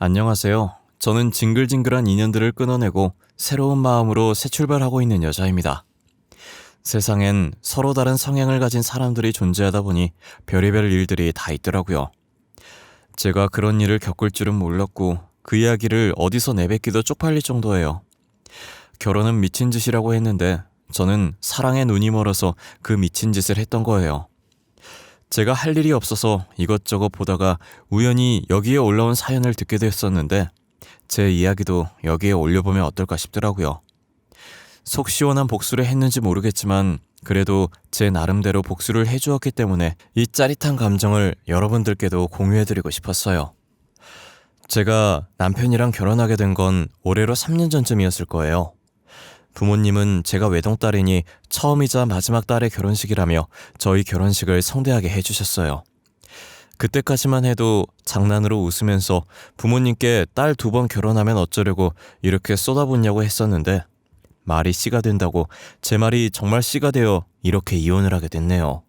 안녕하세요. 저는 징글징글한 인연들을 끊어내고 새로운 마음으로 새 출발하고 있는 여자입니다. 세상엔 서로 다른 성향을 가진 사람들이 존재하다 보니 별의별 일들이 다 있더라고요. 제가 그런 일을 겪을 줄은 몰랐고 그 이야기를 어디서 내뱉기도 쪽팔릴 정도예요. 결혼은 미친 짓이라고 했는데 저는 사랑에 눈이 멀어서 그 미친 짓을 했던 거예요. 제가 할 일이 없어서 이것저것 보다가 우연히 여기에 올라온 사연을 듣게 됐었는데 제 이야기도 여기에 올려보면 어떨까 싶더라고요. 속 시원한 복수를 했는지 모르겠지만 그래도 제 나름대로 복수를 해주었기 때문에 이 짜릿한 감정을 여러분들께도 공유해드리고 싶었어요. 제가 남편이랑 결혼하게 된 건 올해로 3년 전쯤이었을 거예요. 부모님은 제가 외동딸이니 처음이자 마지막 딸의 결혼식이라며 저희 결혼식을 성대하게 해주셨어요. 그때까지만 해도 장난으로 웃으면서 부모님께 딸 2번 결혼하면 어쩌려고 이렇게 쏟아붓냐고 했었는데 말이 씨가 된다고 제 말이 정말 씨가 되어 이렇게 이혼을 하게 됐네요.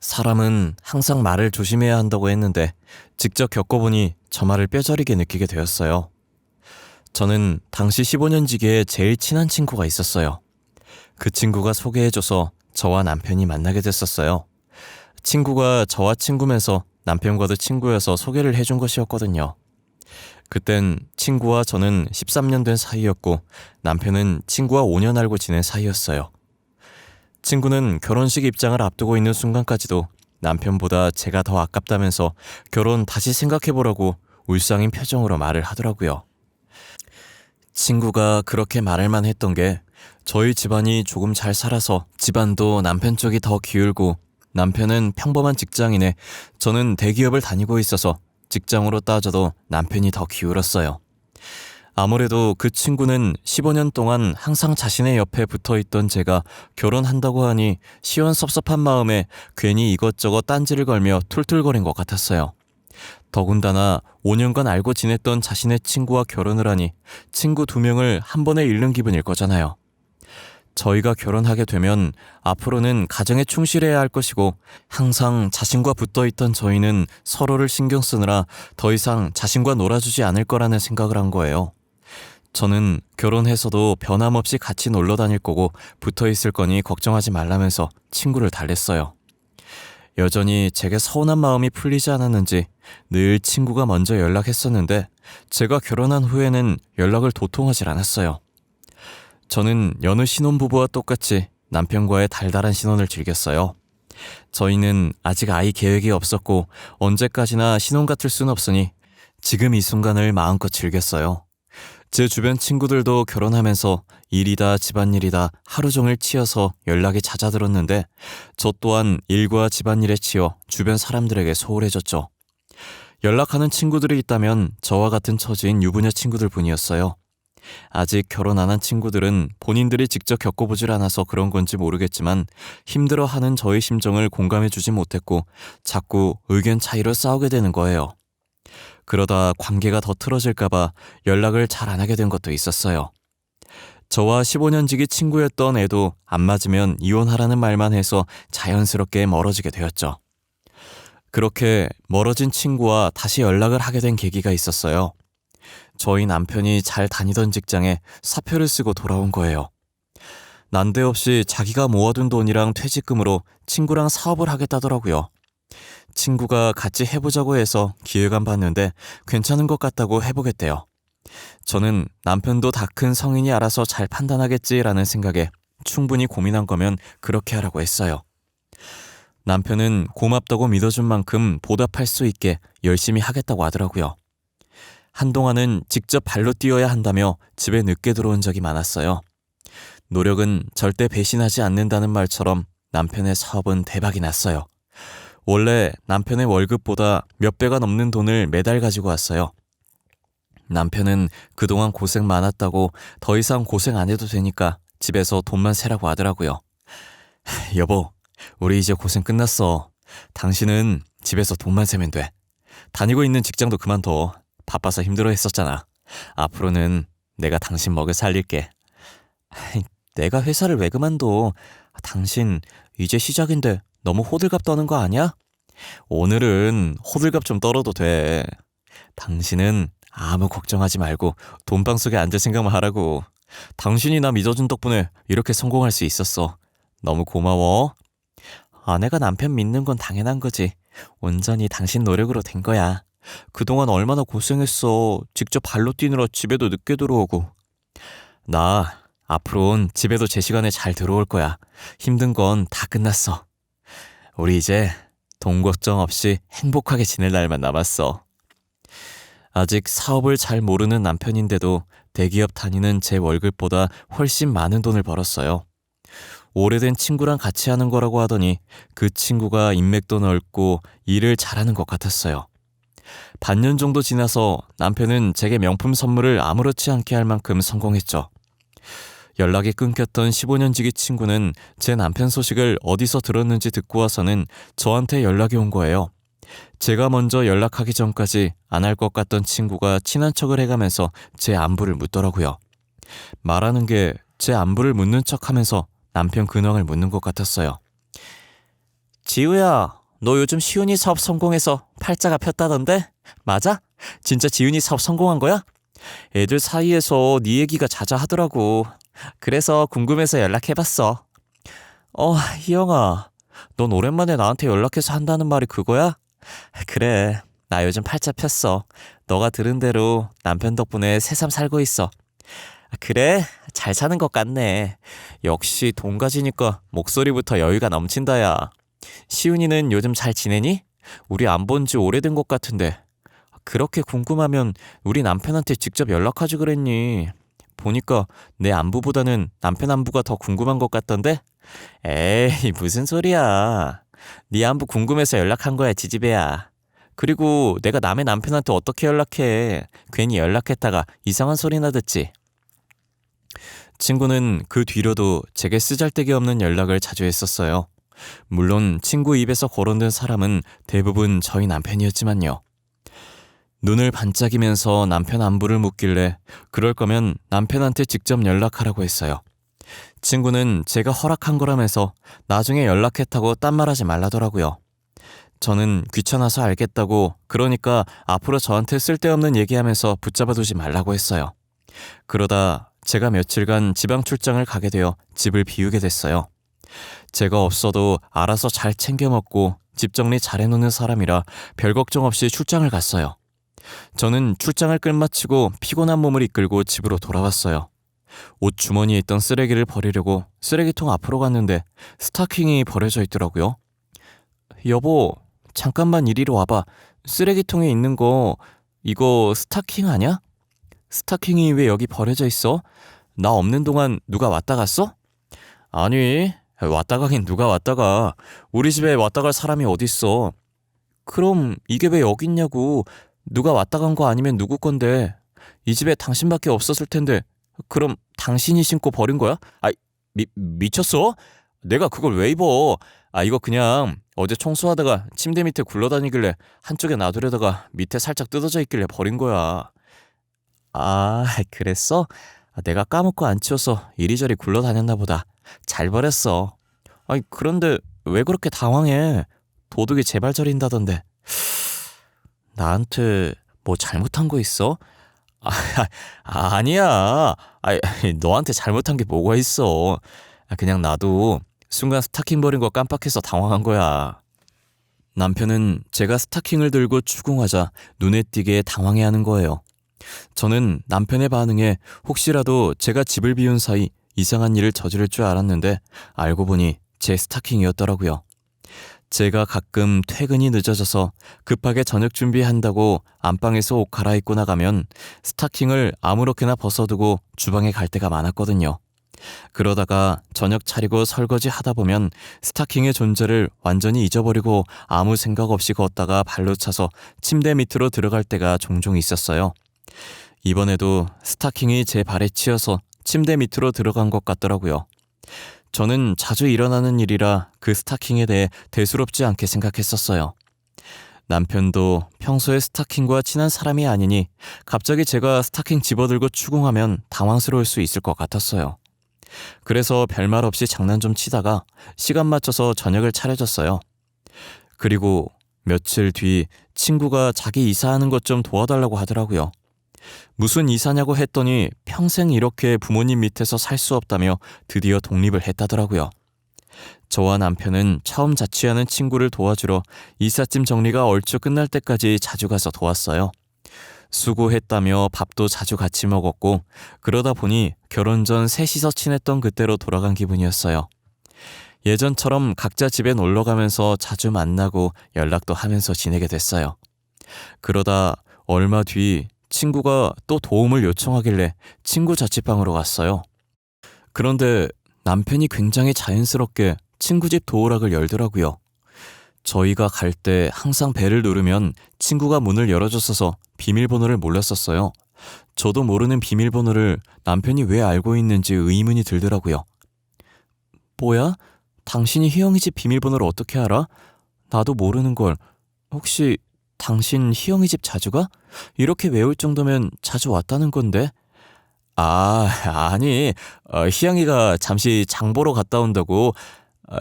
사람은 항상 말을 조심해야 한다고 했는데 직접 겪어보니 저 말을 뼈저리게 느끼게 되었어요. 저는 당시 15년 지기에 제일 친한 친구가 있었어요. 그 친구가 소개해줘서 저와 남편이 만나게 됐었어요. 친구가 저와 친구면서 남편과도 친구여서 소개를 해준 것이었거든요. 그땐 친구와 저는 13년 된 사이였고 남편은 친구와 5년 알고 지낸 사이였어요. 친구는 결혼식 입장을 앞두고 있는 순간까지도 남편보다 제가 더 아깝다면서 결혼 다시 생각해보라고 울상인 표정으로 말을 하더라고요. 친구가 그렇게 말할만 했던 게 저희 집안이 조금 잘 살아서 집안도 남편 쪽이 더 기울고 남편은 평범한 직장인에 저는 대기업을 다니고 있어서 직장으로 따져도 남편이 더 기울었어요. 아무래도 그 친구는 15년 동안 항상 자신의 옆에 붙어있던 제가 결혼한다고 하니 시원섭섭한 마음에 괜히 이것저것 딴지를 걸며 툴툴거린 것 같았어요. 더군다나 5년간 알고 지냈던 자신의 친구와 결혼을 하니 친구 2명을 한 번에 잃는 기분일 거잖아요. 저희가 결혼하게 되면 앞으로는 가정에 충실해야 할 것이고 항상 자신과 붙어있던 저희는 서로를 신경 쓰느라 더 이상 자신과 놀아주지 않을 거라는 생각을 한 거예요. 저는 결혼해서도 변함없이 같이 놀러 다닐 거고 붙어있을 거니 걱정하지 말라면서 친구를 달랬어요. 여전히 제게 서운한 마음이 풀리지 않았는지 늘 친구가 먼저 연락했었는데 제가 결혼한 후에는 연락을 도통하질 않았어요. 저는 여느 신혼부부와 똑같이 남편과의 달달한 신혼을 즐겼어요. 저희는 아직 아이 계획이 없었고 언제까지나 신혼 같을 순 없으니 지금 이 순간을 마음껏 즐겼어요. 제 주변 친구들도 결혼하면서 일이다 집안일이다 하루 종일 치여서 연락이 잦아들었는데 저 또한 일과 집안일에 치여 주변 사람들에게 소홀해졌죠. 연락하는 친구들이 있다면 저와 같은 처지인 유부녀 친구들 뿐이었어요. 아직 결혼 안 한 친구들은 본인들이 직접 겪어보질 않아서 그런 건지 모르겠지만 힘들어하는 저의 심정을 공감해주지 못했고 자꾸 의견 차이로 싸우게 되는 거예요. 그러다 관계가 더 틀어질까봐 연락을 잘 안 하게 된 것도 있었어요. 저와 15년 지기 친구였던 애도 안 맞으면 이혼하라는 말만 해서 자연스럽게 멀어지게 되었죠. 그렇게 멀어진 친구와 다시 연락을 하게 된 계기가 있었어요. 저희 남편이 잘 다니던 직장에 사표를 쓰고 돌아온 거예요. 난데없이 자기가 모아둔 돈이랑 퇴직금으로 친구랑 사업을 하겠다더라고요. 친구가 같이 해보자고 해서 기획안 봤는데 괜찮은 것 같다고 해보겠대요. 저는 남편도 다 큰 성인이 알아서 잘 판단하겠지라는 생각에 충분히 고민한 거면 그렇게 하라고 했어요. 남편은 고맙다고 믿어준 만큼 보답할 수 있게 열심히 하겠다고 하더라고요. 한동안은 직접 발로 뛰어야 한다며 집에 늦게 들어온 적이 많았어요. 노력은 절대 배신하지 않는다는 말처럼 남편의 사업은 대박이 났어요. 원래 남편의 월급보다 몇 배가 넘는 돈을 매달 가지고 왔어요. 남편은 그동안 고생 많았다고 더 이상 고생 안 해도 되니까 집에서 돈만 세라고 하더라고요. 여보, 우리 이제 고생 끝났어. 당신은 집에서 돈만 세면 돼. 다니고 있는 직장도 그만둬. 바빠서 힘들어 했었잖아. 앞으로는 내가 당신 먹여 살릴게. 내가 회사를 왜 그만둬? 당신 이제 시작인데 너무 호들갑 떠는 거 아니야? 오늘은 호들갑 좀 떨어도 돼. 당신은 아무 걱정하지 말고 돈방 속에 앉을 생각만 하라고. 당신이 나 믿어준 덕분에 이렇게 성공할 수 있었어. 너무 고마워. 아내가 남편 믿는 건 당연한 거지. 온전히 당신 노력으로 된 거야. 그동안 얼마나 고생했어. 직접 발로 뛰느라 집에도 늦게 들어오고. 나 앞으로는 집에도 제 시간에 잘 들어올 거야. 힘든 건 다 끝났어. 우리 이제 돈 걱정 없이 행복하게 지낼 날만 남았어. 아직 사업을 잘 모르는 남편인데도 대기업 다니는 제 월급보다 훨씬 많은 돈을 벌었어요. 오래된 친구랑 같이 하는 거라고 하더니 그 친구가 인맥도 넓고 일을 잘하는 것 같았어요. 반년 정도 지나서 남편은 제게 명품 선물을 아무렇지 않게 할 만큼 성공했죠. 연락이 끊겼던 15년 지기 친구는 제 남편 소식을 어디서 들었는지 듣고 와서는 저한테 연락이 온 거예요. 제가 먼저 연락하기 전까지 안 할 것 같던 친구가 친한 척을 해가면서 제 안부를 묻더라고요. 말하는 게 제 안부를 묻는 척하면서 남편 근황을 묻는 것 같았어요. 지우야, 너 요즘 시훈이 사업 성공해서 팔자가 폈다던데? 맞아? 진짜 지훈이 사업 성공한 거야? 애들 사이에서 네 얘기가 자자하더라고. 그래서 궁금해서 연락해봤어. 희영아, 넌 오랜만에 나한테 연락해서 한다는 말이 그거야? 그래, 나 요즘 팔자 폈어. 너가 들은 대로 남편 덕분에 새삼 살고 있어. 그래? 잘 사는 것 같네. 역시 돈 가지니까 목소리부터 여유가 넘친다, 야. 시훈이는 요즘 잘 지내니? 우리 안 본 지 오래된 것 같은데. 그렇게 궁금하면 우리 남편한테 직접 연락하지 그랬니? 보니까 내 안부보다는 남편 안부가 더 궁금한 것 같던데? 에이, 무슨 소리야. 네 안부 궁금해서 연락한 거야, 지지배야. 그리고 내가 남의 남편한테 어떻게 연락해. 괜히 연락했다가 이상한 소리나 듣지. 친구는 그 뒤로도 제게 쓰잘데기 없는 연락을 자주 했었어요. 물론 친구 입에서 거론된 사람은 대부분 저희 남편이었지만요. 눈을 반짝이면서 남편 안부를 묻길래 그럴 거면 남편한테 직접 연락하라고 했어요. 친구는 제가 허락한 거라면서 나중에 연락했다고 딴 말하지 말라더라고요. 저는 귀찮아서 알겠다고, 그러니까 앞으로 저한테 쓸데없는 얘기하면서 붙잡아두지 말라고 했어요. 그러다 제가 며칠간 지방 출장을 가게 되어 집을 비우게 됐어요. 제가 없어도 알아서 잘 챙겨 먹고 집 정리 잘 해놓는 사람이라 별 걱정 없이 출장을 갔어요. 저는 출장을 끝마치고 피곤한 몸을 이끌고 집으로 돌아왔어요. 옷 주머니에 있던 쓰레기를 버리려고 쓰레기통 앞으로 갔는데 스타킹이 버려져 있더라고요. 여보, 잠깐만 이리로 와봐. 쓰레기통에 있는 거 이거 스타킹 아니야? 스타킹이 왜 여기 버려져 있어? 나 없는 동안 누가 왔다 갔어? 아니, 왔다 가긴 누가 왔다 가. 우리 집에 왔다 갈 사람이 어딨어. 그럼 이게 왜 여기 있냐고. 누가 왔다 간 거 아니면 누구 건데. 이 집에 당신밖에 없었을 텐데. 그럼 당신이 신고 버린 거야? 미쳤어? 내가 그걸 왜 입어? 이거 그냥 어제 청소하다가 침대 밑에 굴러다니길래 한쪽에 놔두려다가 밑에 살짝 뜯어져 있길래 버린 거야. 그랬어? 내가 까먹고 안 치워서 이리저리 굴러다녔나 보다. 잘 버렸어. 그런데 왜 그렇게 당황해? 도둑이 제발 저린다던데. 나한테 뭐 잘못한 거 있어? 아니야. 너한테 잘못한 게 뭐가 있어. 그냥 나도 순간 스타킹 버린 거 깜빡해서 당황한 거야. 남편은 제가 스타킹을 들고 추궁하자 눈에 띄게 당황해하는 거예요. 저는 남편의 반응에 혹시라도 제가 집을 비운 사이 이상한 일을 저지를 줄 알았는데 알고 보니 제 스타킹이었더라고요. 제가 가끔 퇴근이 늦어져서 급하게 저녁 준비한다고 안방에서 옷 갈아입고 나가면 스타킹을 아무렇게나 벗어두고 주방에 갈 때가 많았거든요. 그러다가 저녁 차리고 설거지 하다 보면 스타킹의 존재를 완전히 잊어버리고 아무 생각 없이 걷다가 발로 차서 침대 밑으로 들어갈 때가 종종 있었어요. 이번에도 스타킹이 제 발에 치여서 침대 밑으로 들어간 것 같더라고요. 저는 자주 일어나는 일이라 그 스타킹에 대해 대수롭지 않게 생각했었어요. 남편도 평소에 스타킹과 친한 사람이 아니니 갑자기 제가 스타킹 집어들고 추궁하면 당황스러울 수 있을 것 같았어요. 그래서 별말 없이 장난 좀 치다가 시간 맞춰서 저녁을 차려줬어요. 그리고 며칠 뒤 친구가 자기 이사하는 것 좀 도와달라고 하더라고요. 무슨 이사냐고 했더니 평생 이렇게 부모님 밑에서 살 수 없다며 드디어 독립을 했다더라고요. 저와 남편은 처음 자취하는 친구를 도와주러 이삿짐 정리가 얼추 끝날 때까지 자주 가서 도왔어요. 수고했다며 밥도 자주 같이 먹었고 그러다 보니 결혼 전 셋이서 친했던 그때로 돌아간 기분이었어요. 예전처럼 각자 집에 놀러가면서 자주 만나고 연락도 하면서 지내게 됐어요. 그러다 얼마 뒤 친구가 또 도움을 요청하길래 친구 자취방으로 갔어요. 그런데 남편이 굉장히 자연스럽게 친구 집 도어락을 열더라고요. 저희가 갈 때 항상 벨을 누르면 친구가 문을 열어줬어서 비밀번호를 몰랐었어요. 저도 모르는 비밀번호를 남편이 왜 알고 있는지 의문이 들더라고요. 뭐야? 당신이 희영이 집 비밀번호를 어떻게 알아? 나도 모르는 걸. 혹시 당신 희영이 집 자주 가? 이렇게 외울 정도면 자주 왔다는 건데. 아니, 희영이가 잠시 장 보러 갔다 온다고.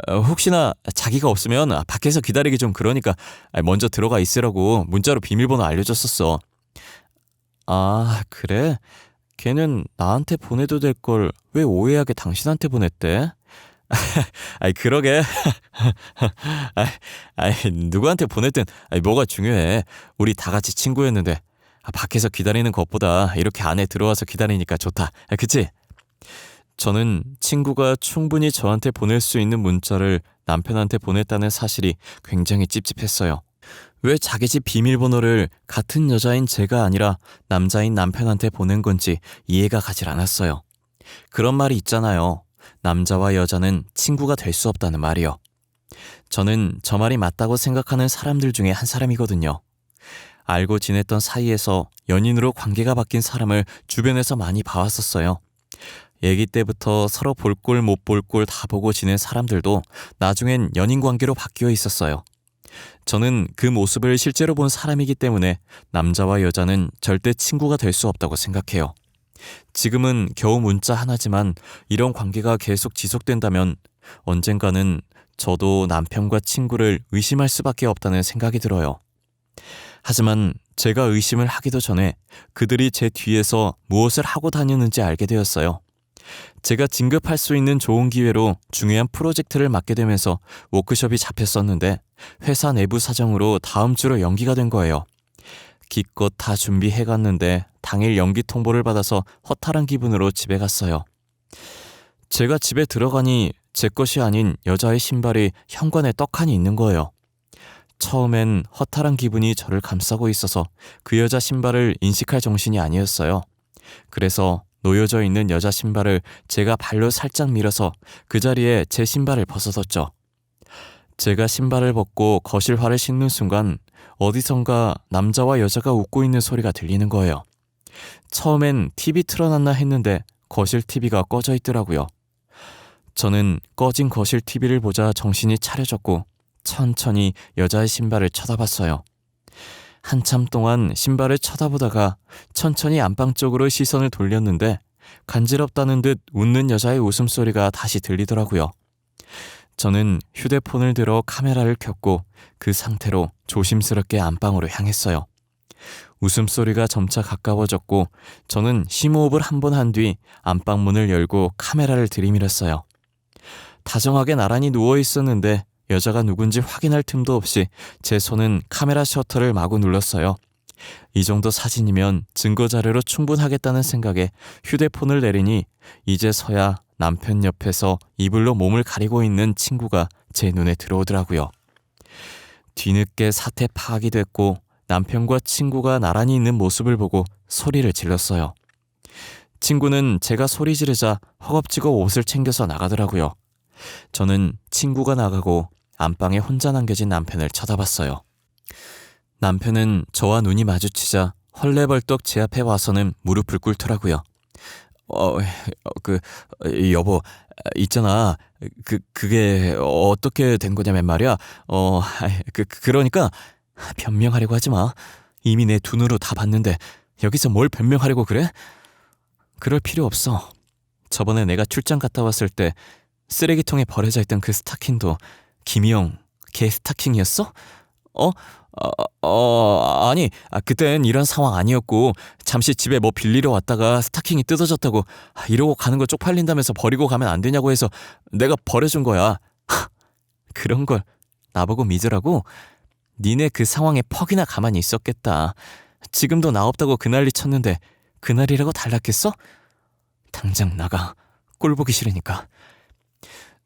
혹시나 자기가 없으면 밖에서 기다리기 좀 그러니까 먼저 들어가 있으라고 문자로 비밀번호 알려줬었어. 아, 그래? 걔는 나한테 보내도 될 걸 왜 오해하게 당신한테 보냈대? 그러게. 누구한테 보냈든 뭐가 중요해. 우리 다 같이 친구였는데 밖에서 기다리는 것보다 이렇게 안에 들어와서 기다리니까 좋다. 그치? 저는 친구가 충분히 저한테 보낼 수 있는 문자를 남편한테 보냈다는 사실이 굉장히 찝찝했어요. 왜 자기 집 비밀번호를 같은 여자인 제가 아니라 남자인 남편한테 보낸 건지 이해가 가질 않았어요. 그런 말이 있잖아요. 남자와 여자는 친구가 될 수 없다는 말이요. 저는 저 말이 맞다고 생각하는 사람들 중에 한 사람이거든요. 알고 지냈던 사이에서 연인으로 관계가 바뀐 사람을 주변에서 많이 봐왔었어요. 애기 때부터 서로 볼 꼴 못 볼 꼴 다 보고 지낸 사람들도 나중엔 연인 관계로 바뀌어 있었어요. 저는 그 모습을 실제로 본 사람이기 때문에 남자와 여자는 절대 친구가 될 수 없다고 생각해요. 지금은 겨우 문자 하나지만 이런 관계가 계속 지속된다면 언젠가는 저도 남편과 친구를 의심할 수밖에 없다는 생각이 들어요. 하지만 제가 의심을 하기도 전에 그들이 제 뒤에서 무엇을 하고 다니는지 알게 되었어요. 제가 진급할 수 있는 좋은 기회로 중요한 프로젝트를 맡게 되면서 워크숍이 잡혔었는데 회사 내부 사정으로 다음 주로 연기가 된 거예요. 기껏 다 준비해갔는데 당일 연기 통보를 받아서 허탈한 기분으로 집에 갔어요. 제가 집에 들어가니 제 것이 아닌 여자의 신발이 현관에 떡하니 있는 거예요. 처음엔 허탈한 기분이 저를 감싸고 있어서 그 여자 신발을 인식할 정신이 아니었어요. 그래서 놓여져 있는 여자 신발을 제가 발로 살짝 밀어서 그 자리에 제 신발을 벗어뒀죠. 제가 신발을 벗고 거실화를 씻는 순간 어디선가 남자와 여자가 웃고 있는 소리가 들리는 거예요. 처음엔 TV 틀어놨나 했는데 거실 TV가 꺼져 있더라고요. 저는 꺼진 거실 TV를 보자 정신이 차려졌고 천천히 여자의 신발을 쳐다봤어요. 한참 동안 신발을 쳐다보다가 천천히 안방 쪽으로 시선을 돌렸는데 간지럽다는 듯 웃는 여자의 웃음소리가 다시 들리더라고요. 저는 휴대폰을 들어 카메라를 켰고 그 상태로 조심스럽게 안방으로 향했어요. 웃음소리가 점차 가까워졌고 저는 심호흡을 한 번 한 뒤 안방 문을 열고 카메라를 들이밀었어요. 다정하게 나란히 누워 있었는데 여자가 누군지 확인할 틈도 없이 제 손은 카메라 셔터를 마구 눌렀어요. 이 정도 사진이면 증거자료로 충분하겠다는 생각에 휴대폰을 내리니 이제서야 남편 옆에서 이불로 몸을 가리고 있는 친구가 제 눈에 들어오더라고요. 뒤늦게 사태 파악이 됐고 남편과 친구가 나란히 있는 모습을 보고 소리를 질렀어요. 친구는 제가 소리 지르자 허겁지겁 옷을 챙겨서 나가더라고요. 저는 친구가 나가고 안방에 혼자 남겨진 남편을 쳐다봤어요. 남편은 저와 눈이 마주치자 헐레벌떡 제 앞에 와서는 무릎을 꿇더라고요. 여보, 있잖아. 그게 어떻게 된 거냐면 말이야. 그러니까 변명하려고 하지 마. 이미 내 두 눈으로 다 봤는데 여기서 뭘 변명하려고 그래? 그럴 필요 없어. 저번에 내가 출장 갔다 왔을 때 쓰레기통에 버려져 있던 그 스타킹도 김희영 걔 스타킹이었어? 아니, 그땐 이런 상황 아니었고, 잠시 집에 뭐 빌리러 왔다가 스타킹이 뜯어졌다고, 이러고 가는 거 쪽팔린다면서 버리고 가면 안 되냐고 해서 내가 버려준 거야. 그런 걸 나보고 믿으라고? 니네 그 상황에 퍽이나 가만히 있었겠다. 지금도 나 없다고 그 난리 쳤는데 그날이라고 달랐겠어? 당장 나가. 꼴 보기 싫으니까.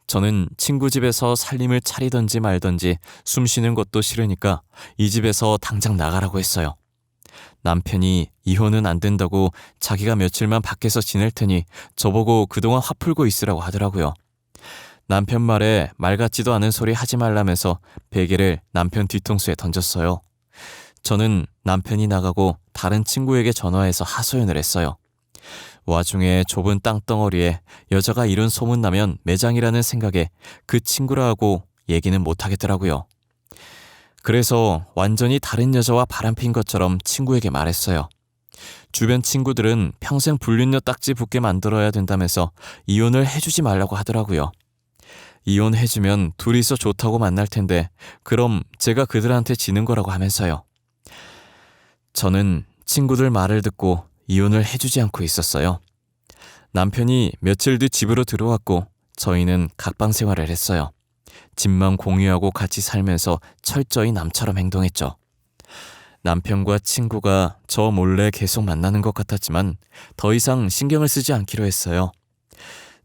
저는 친구 집에서 살림을 차리던지 말던지 숨 쉬는 것도 싫으니까 이 집에서 당장 나가라고 했어요. 남편이 이혼은 안 된다고 자기가 며칠만 밖에서 지낼 테니 저보고 그동안 화 풀고 있으라고 하더라고요. 남편 말에 말 같지도 않은 소리 하지 말라면서 베개를 남편 뒤통수에 던졌어요. 저는 남편이 나가고 다른 친구에게 전화해서 하소연을 했어요. 와중에 좁은 땅덩어리에 여자가 이런 소문 나면 매장이라는 생각에 그 친구라 하고 얘기는 못하겠더라고요. 그래서 완전히 다른 여자와 바람핀 것처럼 친구에게 말했어요. 주변 친구들은 평생 불륜녀 딱지 붙게 만들어야 된다면서 이혼을 해주지 말라고 하더라고요. 이혼해주면 둘이서 좋다고 만날 텐데 그럼 제가 그들한테 지는 거라고 하면서요. 저는 친구들 말을 듣고 이혼을 해주지 않고 있었어요. 남편이 며칠 뒤 집으로 들어왔고 저희는 각방 생활을 했어요. 집만 공유하고 같이 살면서 철저히 남처럼 행동했죠. 남편과 친구가 저 몰래 계속 만나는 것 같았지만 더 이상 신경을 쓰지 않기로 했어요.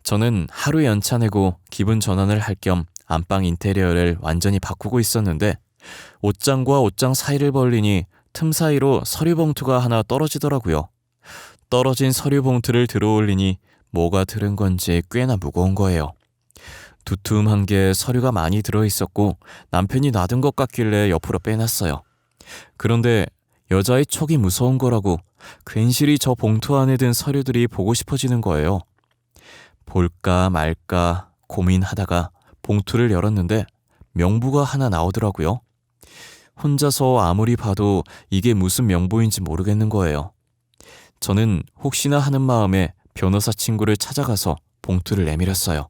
저는 하루 연차 내고 기분 전환을 할 겸 안방 인테리어를 완전히 바꾸고 있었는데 옷장과 옷장 사이를 벌리니 틈 사이로 서류 봉투가 하나 떨어지더라고요. 떨어진 서류 봉투를 들어올리니 뭐가 들은 건지 꽤나 무거운 거예요. 두툼한 게 서류가 많이 들어있었고 남편이 놔둔 것 같길래 옆으로 빼놨어요. 그런데 여자의 촉이 무서운 거라고 괜시리 저 봉투 안에 든 서류들이 보고 싶어지는 거예요. 볼까 말까 고민하다가 봉투를 열었는데 명부가 하나 나오더라고요. 혼자서 아무리 봐도 이게 무슨 명부인지 모르겠는 거예요. 저는 혹시나 하는 마음에 변호사 친구를 찾아가서 봉투를 내밀었어요.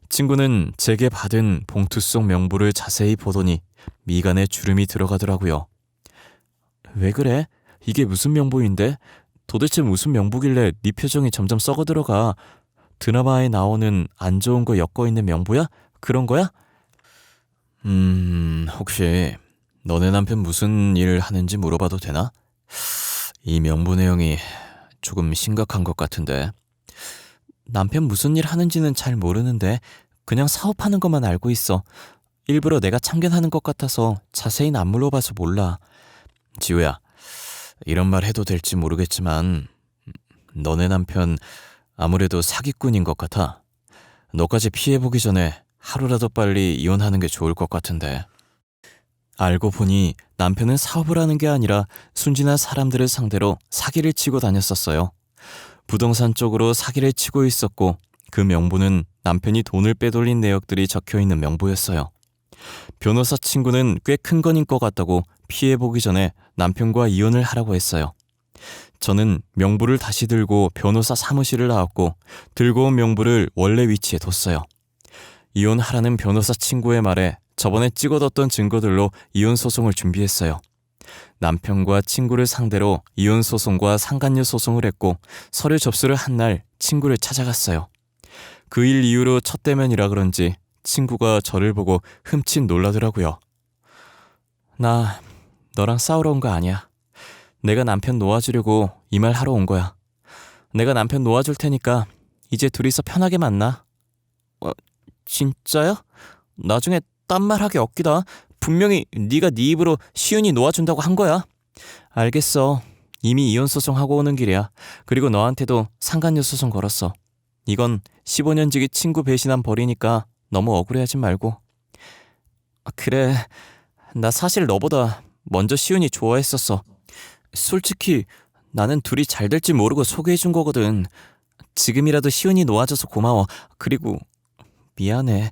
친구는 제게 받은 봉투 속 명부를 자세히 보더니 미간에 주름이 들어가더라고요. 왜 그래? 이게 무슨 명부인데? 도대체 무슨 명부길래 네 표정이 점점 썩어들어가? 드라마에 나오는 안 좋은 거 엮어 있는 명부야? 그런 거야? 혹시 너네 남편 무슨 일 하는지 물어봐도 되나? 이 명부 내용이 조금 심각한 것 같은데. 남편 무슨 일 하는지는 잘 모르는데 그냥 사업하는 것만 알고 있어. 일부러 내가 참견하는 것 같아서 자세히는 안 물어봐서 몰라. 지우야, 이런 말 해도 될지 모르겠지만 너네 남편 아무래도 사기꾼인 것 같아. 너까지 피해보기 전에 하루라도 빨리 이혼하는 게 좋을 것 같은데. 알고 보니 남편은 사업을 하는 게 아니라 순진한 사람들을 상대로 사기를 치고 다녔었어요. 부동산 쪽으로 사기를 치고 있었고 그 명부는 남편이 돈을 빼돌린 내역들이 적혀있는 명부였어요. 변호사 친구는 꽤 큰 건인 것 같다고 피해보기 전에 남편과 이혼을 하라고 했어요. 저는 명부를 다시 들고 변호사 사무실을 나왔고 들고 온 명부를 원래 위치에 뒀어요. 이혼하라는 변호사 친구의 말에 저번에 찍어뒀던 증거들로 이혼 소송을 준비했어요. 남편과 친구를 상대로 이혼 소송과 상간녀 소송을 했고 서류 접수를 한 날 친구를 찾아갔어요. 그 일 이후로 첫 대면이라 그런지 친구가 저를 보고 흠칫 놀라더라고요. 나 너랑 싸우러 온 거 아니야. 내가 남편 놓아주려고 이 말 하러 온 거야. 내가 남편 놓아줄 테니까 이제 둘이서 편하게 만나. 진짜야? 나중에 딴 말 하기 없기다. 분명히 네가 네 입으로 시은이 놓아준다고 한 거야. 알겠어. 이미 이혼 소송하고 오는 길이야. 그리고 너한테도 상간녀 소송 걸었어. 이건 15년 지기 친구 배신한 벌이니까 너무 억울해하지 말고. 그래, 나 사실 너보다 먼저 시은이 좋아했었어. 솔직히 나는 둘이 잘 될지 모르고 소개해준 거거든. 지금이라도 시은이 놓아줘서 고마워. 그리고 미안해.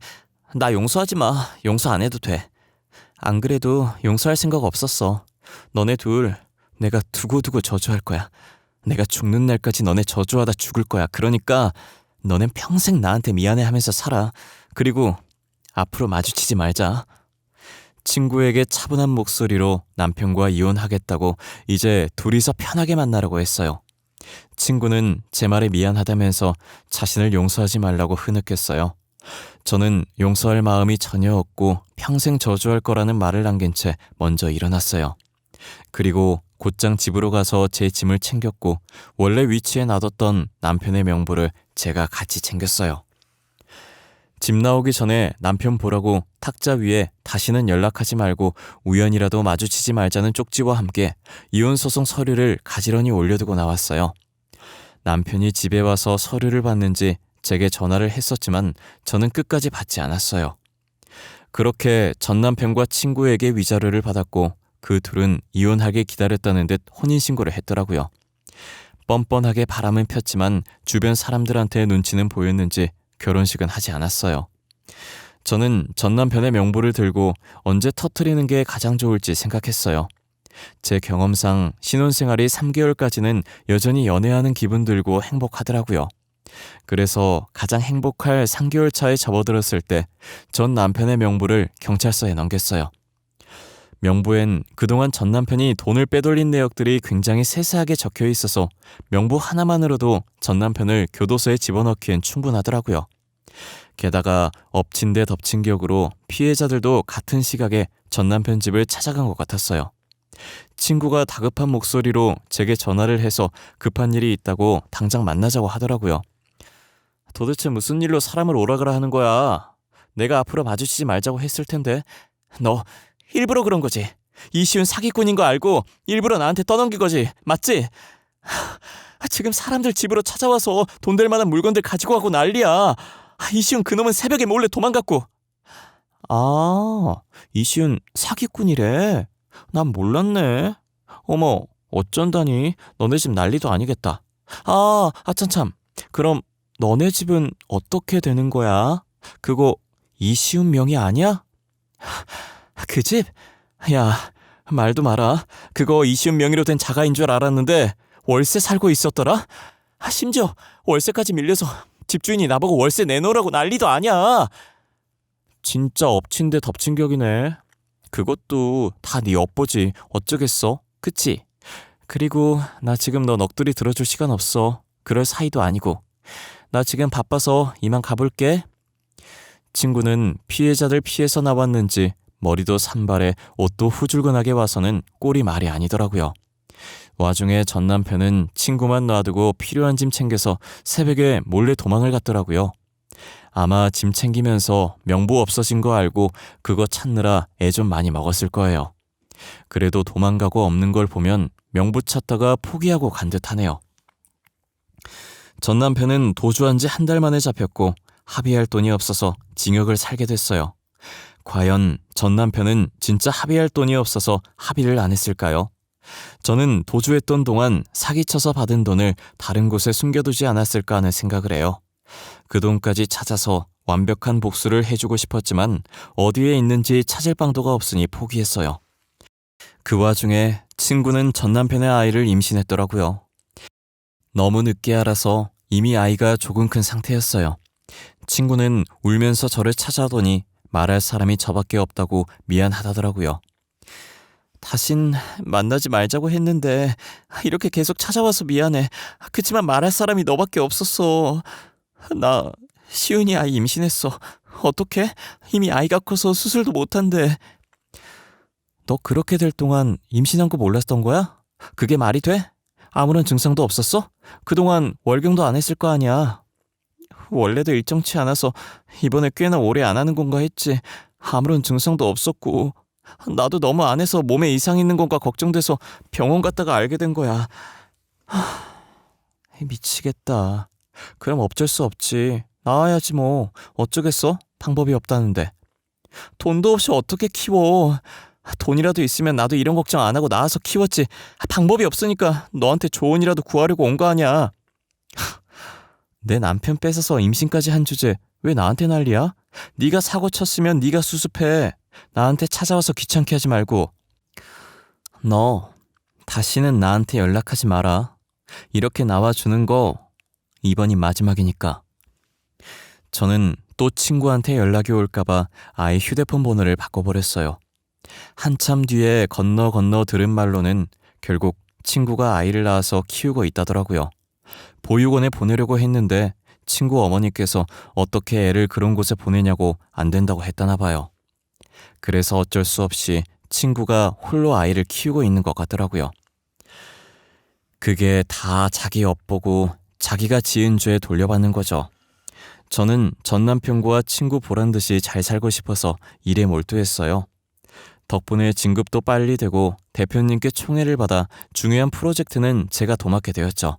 나 용서하지 마. 용서 안 해도 돼. 안 그래도 용서할 생각 없었어. 너네 둘 내가 두고두고 저주할 거야. 내가 죽는 날까지 너네 저주하다 죽을 거야. 그러니까 너넨 평생 나한테 미안해하면서 살아. 그리고 앞으로 마주치지 말자. 친구에게 차분한 목소리로 남편과 이혼하겠다고 이제 둘이서 편하게 만나라고 했어요. 친구는 제 말에 미안하다면서 자신을 용서하지 말라고 흐느꼈어요. 저는 용서할 마음이 전혀 없고 평생 저주할 거라는 말을 남긴 채 먼저 일어났어요. 그리고 곧장 집으로 가서 제 짐을 챙겼고 원래 위치에 놔뒀던 남편의 명부를 제가 같이 챙겼어요. 집 나오기 전에 남편 보라고 탁자 위에 다시는 연락하지 말고 우연이라도 마주치지 말자는 쪽지와 함께 이혼소송 서류를 가지런히 올려두고 나왔어요. 남편이 집에 와서 서류를 받는지 제게 전화를 했었지만 저는 끝까지 받지 않았어요. 그렇게 전 남편과 친구에게 위자료를 받았고 그 둘은 이혼하길 기다렸다는 듯 혼인신고를 했더라고요. 뻔뻔하게 바람은 폈지만 주변 사람들한테 눈치는 보였는지 결혼식은 하지 않았어요. 저는 전 남편의 명부를 들고 언제 터뜨리는 게 가장 좋을지 생각했어요. 제 경험상 신혼생활이 3개월까지는 여전히 연애하는 기분 들고 행복하더라고요. 그래서 가장 행복할 3개월 차에 접어들었을 때 전 남편의 명부를 경찰서에 넘겼어요. 명부엔 그동안 전 남편이 돈을 빼돌린 내역들이 굉장히 세세하게 적혀 있어서 명부 하나만으로도 전 남편을 교도소에 집어넣기엔 충분하더라고요. 게다가 엎친 데 덮친 격으로 피해자들도 같은 시각에 전 남편 집을 찾아간 것 같았어요. 친구가 다급한 목소리로 제게 전화를 해서 급한 일이 있다고 당장 만나자고 하더라고요. 도대체 무슨 일로 사람을 오라가라 하는 거야? 내가 앞으로 마주치지 말자고 했을 텐데. 너 일부러 그런 거지? 이시훈 사기꾼인 거 알고 일부러 나한테 떠넘긴 거지? 맞지? 지금 사람들 집으로 찾아와서 돈 될 만한 물건들 가지고 가고 난리야. 이시훈 그놈은 새벽에 몰래 도망갔고. 아, 이시훈 사기꾼이래. 난 몰랐네. 어머, 어쩐다니. 너네 집 난리도 아니겠다. 아참참. 그럼 너네 집은 어떻게 되는 거야? 그거 이시훈 명의 아니야? 그 집? 야, 말도 마라. 그거 이시훈 명의로 된 자가인 줄 알았는데 월세 살고 있었더라? 심지어 월세까지 밀려서 집주인이 나보고 월세 내놓으라고 난리도 아니야. 진짜 엎친 데 덮친 격이네. 그것도 다 네 업보지. 어쩌겠어. 그치? 그리고 나 지금 너 넋두리 들어줄 시간 없어. 그럴 사이도 아니고. 나 지금 바빠서 이만 가볼게. 친구는 피해자들 피해서 나왔는지 머리도 산발에 옷도 후줄근하게 와서는 꼴이 말이 아니더라고요. 와중에 전 남편은 친구만 놔두고 필요한 짐 챙겨서 새벽에 몰래 도망을 갔더라고요. 아마 짐 챙기면서 명부 없어진 거 알고 그거 찾느라 애 좀 많이 먹었을 거예요. 그래도 도망가고 없는 걸 보면 명부 찾다가 포기하고 간 듯하네요. 전 남편은 도주한 지 한 달 만에 잡혔고 합의할 돈이 없어서 징역을 살게 됐어요. 과연 전 남편은 진짜 합의할 돈이 없어서 합의를 안 했을까요? 저는 도주했던 동안 사기쳐서 받은 돈을 다른 곳에 숨겨두지 않았을까 하는 생각을 해요. 그 돈까지 찾아서 완벽한 복수를 해주고 싶었지만 어디에 있는지 찾을 방도가 없으니 포기했어요. 그 와중에 친구는 전 남편의 아이를 임신했더라고요. 너무 늦게 알아서 이미 아이가 조금 큰 상태였어요. 친구는 울면서 저를 찾아오더니 말할 사람이 저밖에 없다고 미안하다더라고요. 다신 만나지 말자고 했는데 이렇게 계속 찾아와서 미안해. 그치만 말할 사람이 너밖에 없었어. 나 시은이 아이 임신했어. 어떡해? 이미 아이가 커서 수술도 못한대. 너 그렇게 될 동안 임신한 거 몰랐던 거야? 그게 말이 돼? 아무런 증상도 없었어? 그동안 월경도 안 했을 거 아니야. 원래도 일정치 않아서 이번에 꽤나 오래 안 하는 건가 했지. 아무런 증상도 없었고 나도 너무 안 해서 몸에 이상 있는 건가 걱정돼서 병원 갔다가 알게 된 거야. 미치겠다. 그럼 어쩔 수 없지. 나와야지 뭐. 어쩌겠어? 방법이 없다는데. 돈도 없이 어떻게 키워. 돈이라도 있으면 나도 이런 걱정 안 하고 나와서 키웠지. 방법이 없으니까 너한테 조언이라도 구하려고 온 거 아니야. 내 남편 뺏어서 임신까지 한 주제 왜 나한테 난리야? 네가 사고 쳤으면 네가 수습해. 나한테 찾아와서 귀찮게 하지 말고. 너 다시는 나한테 연락하지 마라. 이렇게 나와주는 거 이번이 마지막이니까. 저는 또 친구한테 연락이 올까봐 아예 휴대폰 번호를 바꿔버렸어요. 한참 뒤에 건너 들은 말로는 결국 친구가 아이를 낳아서 키우고 있다더라고요. 보육원에 보내려고 했는데 친구 어머니께서 어떻게 애를 그런 곳에 보내냐고 안 된다고 했다나 봐요. 그래서 어쩔 수 없이 친구가 홀로 아이를 키우고 있는 것 같더라고요. 그게 다 자기 엿보고 자기가 지은 죄에 돌려받는 거죠. 저는 전 남편과 친구 보란 듯이 잘 살고 싶어서 일에 몰두했어요. 덕분에 진급도 빨리 되고 대표님께 총애를 받아 중요한 프로젝트는 제가 도맡게 되었죠.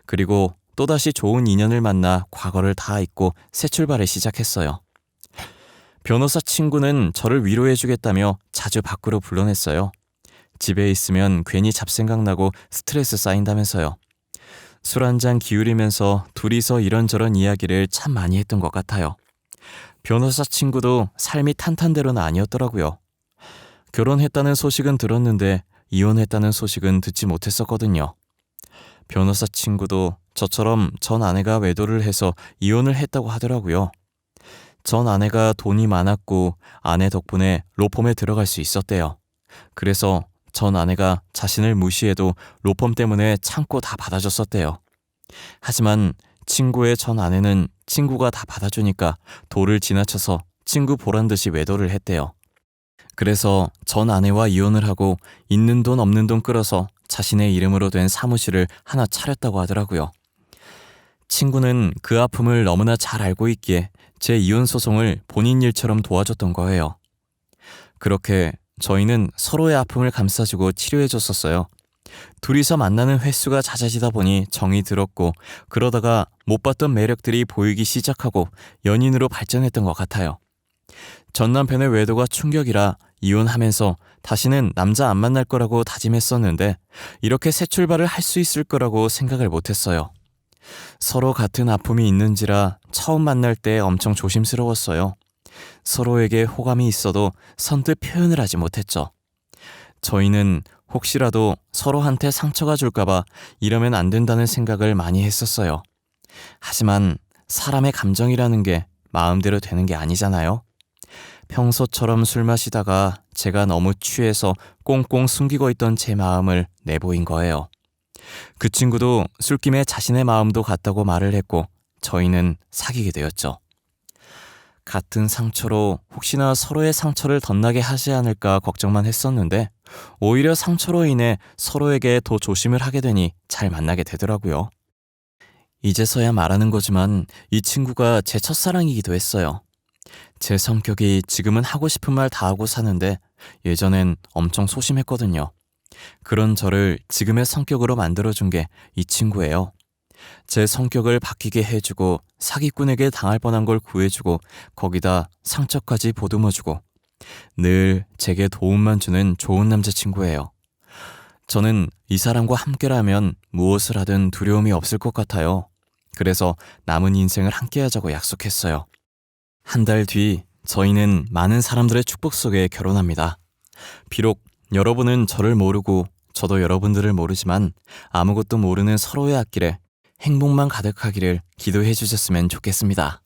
그리고 또다시 좋은 인연을 만나 과거를 다 잊고 새 출발을 시작했어요. 변호사 친구는 저를 위로해주겠다며 자주 밖으로 불러냈어요. 집에 있으면 괜히 잡생각나고 스트레스 쌓인다면서요. 술 한잔 기울이면서 둘이서 이런저런 이야기를 참 많이 했던 것 같아요. 변호사 친구도 삶이 탄탄대로는 아니었더라고요. 결혼했다는 소식은 들었는데 이혼했다는 소식은 듣지 못했었거든요. 변호사 친구도 저처럼 전 아내가 외도를 해서 이혼을 했다고 하더라고요. 전 아내가 돈이 많았고 아내 덕분에 로펌에 들어갈 수 있었대요. 그래서 전 아내가 자신을 무시해도 로펌 때문에 참고 다 받아줬었대요. 하지만 친구의 전 아내는 친구가 다 받아주니까 도를 지나쳐서 친구 보란 듯이 외도를 했대요. 그래서 전 아내와 이혼을 하고 있는 돈 없는 돈 끌어서 자신의 이름으로 된 사무실을 하나 차렸다고 하더라고요. 친구는 그 아픔을 너무나 잘 알고 있기에 제 이혼 소송을 본인 일처럼 도와줬던 거예요. 그렇게 저희는 서로의 아픔을 감싸주고 치료해줬었어요. 둘이서 만나는 횟수가 잦아지다 보니 정이 들었고 그러다가 못 봤던 매력들이 보이기 시작하고 연인으로 발전했던 것 같아요. 전 남편의 외도가 충격이라 이혼하면서 다시는 남자 안 만날 거라고 다짐했었는데 이렇게 새 출발을 할 수 있을 거라고 생각을 못했어요. 서로 같은 아픔이 있는지라 처음 만날 때 엄청 조심스러웠어요. 서로에게 호감이 있어도 선뜻 표현을 하지 못했죠. 저희는 혹시라도 서로한테 상처가 줄까봐 이러면 안 된다는 생각을 많이 했었어요. 하지만 사람의 감정이라는 게 마음대로 되는 게 아니잖아요. 평소처럼 술 마시다가 제가 너무 취해서 꽁꽁 숨기고 있던 제 마음을 내보인 거예요. 그 친구도 술김에 자신의 마음도 같다고 말을 했고 저희는 사귀게 되었죠. 같은 상처로 혹시나 서로의 상처를 덧나게 하지 않을까 걱정만 했었는데 오히려 상처로 인해 서로에게 더 조심을 하게 되니 잘 만나게 되더라고요. 이제서야 말하는 거지만 이 친구가 제 첫사랑이기도 했어요. 제 성격이 지금은 하고 싶은 말 다 하고 사는데 예전엔 엄청 소심했거든요. 그런 저를 지금의 성격으로 만들어준 게 이 친구예요. 제 성격을 바뀌게 해주고 사기꾼에게 당할 뻔한 걸 구해주고 거기다 상처까지 보듬어주고 늘 제게 도움만 주는 좋은 남자친구예요. 저는 이 사람과 함께라면 무엇을 하든 두려움이 없을 것 같아요. 그래서 남은 인생을 함께하자고 약속했어요. 한 달 뒤 저희는 많은 사람들의 축복 속에 결혼합니다. 비록 여러분은 저를 모르고 저도 여러분들을 모르지만 아무것도 모르는 서로의 앞길에 행복만 가득하기를 기도해 주셨으면 좋겠습니다.